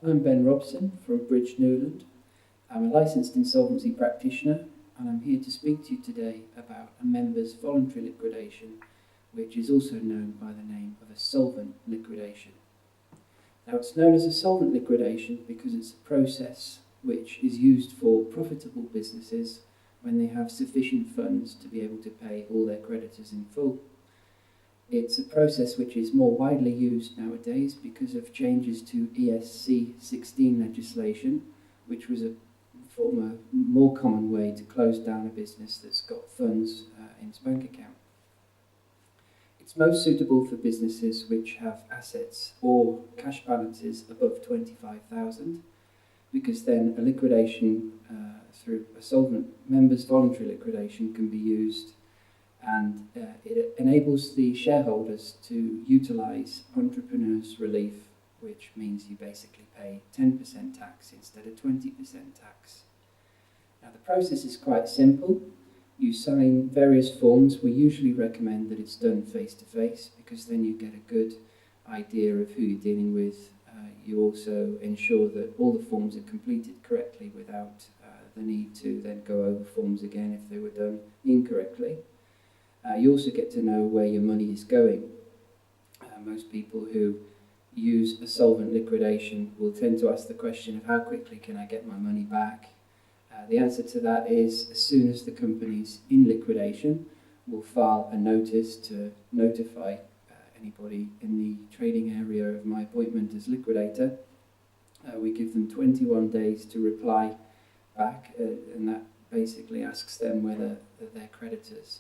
I'm Ben Robson from Bridge Newland. I'm a licensed insolvency practitioner and I'm here to speak to you today about a member's voluntary liquidation, which is also known by the name of a solvent liquidation. Now, it's known as a solvent liquidation because it's a process which is used for profitable businesses when they have sufficient funds to be able to pay all their creditors in full. It's a process which is more widely used nowadays because of changes to ESC 16 legislation, which was a more common way to close down a business that's got funds in its bank account. It's most suitable for businesses which have assets or cash balances above 25,000, because then a liquidation through a solvent member's voluntary liquidation can be used, and it enables the shareholders to utilise entrepreneurs' relief, which means you basically pay 10% tax instead of 20% tax. Now, the process is quite simple. You sign various forms. We usually recommend that it's done face-to-face because then you get a good idea of who you're dealing with. You also ensure that all the forms are completed correctly without the need to then go over forms again if they were done incorrectly. You also get to know where your money is going. Most people who use a solvent liquidation will tend to ask the question of how quickly can I get my money back? The answer to that is as soon as the company's in liquidation, we'll file a notice to notify anybody in the trading area of my appointment as liquidator. We give them 21 days to reply back, and that basically asks them whether they're creditors.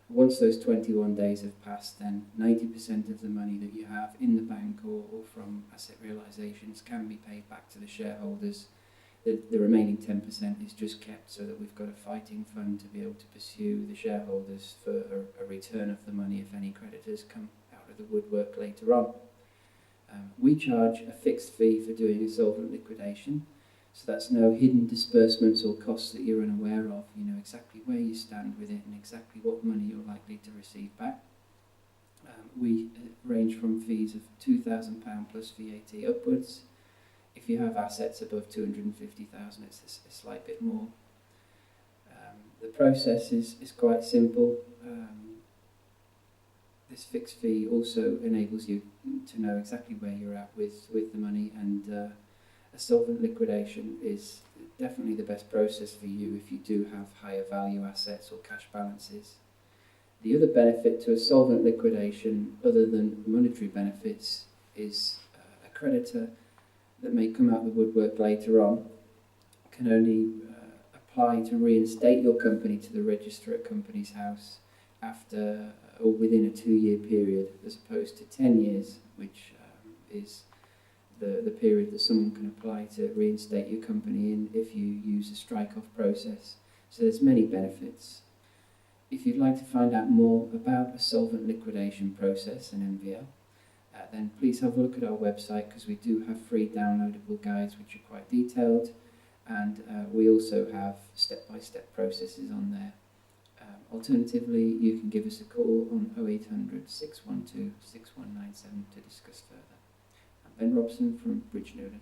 Once those 21 days have passed, then 90% of the money that you have in the bank or from asset realisations can be paid back to the shareholders. The remaining 10% is just kept so that we've got a fighting fund to be able to pursue the shareholders for a return of the money if any creditors come out of the woodwork later on. We charge a fixed fee for doing a solvent liquidation, so that's no hidden disbursements or costs that you're unaware of. You know exactly where you stand with it and exactly what money you're likely to receive back. We range from fees of £2,000 plus VAT upwards. If you have assets above 250,000, it's a slight bit more. The process is quite simple. This fixed fee also enables you to know exactly where you're at with the money, and a solvent liquidation is definitely the best process for you if you do have higher value assets or cash balances. The other benefit to a solvent liquidation, other than monetary benefits, is a creditor that may come out of the woodwork later on can only apply to reinstate your company to the register at Companies House after or within a 2-year period, as opposed to 10 years, which is the period that someone can apply to reinstate your company in if you use a strike-off process. So there's many benefits. If you'd like to find out more about a solvent liquidation process and MVL, then please have a look at our website, because we do have free downloadable guides which are quite detailed, and we also have step-by-step processes on there. Alternatively, you can give us a call on 0800 612 6197 to discuss further. I'm Ben Robson from Bridge Newland.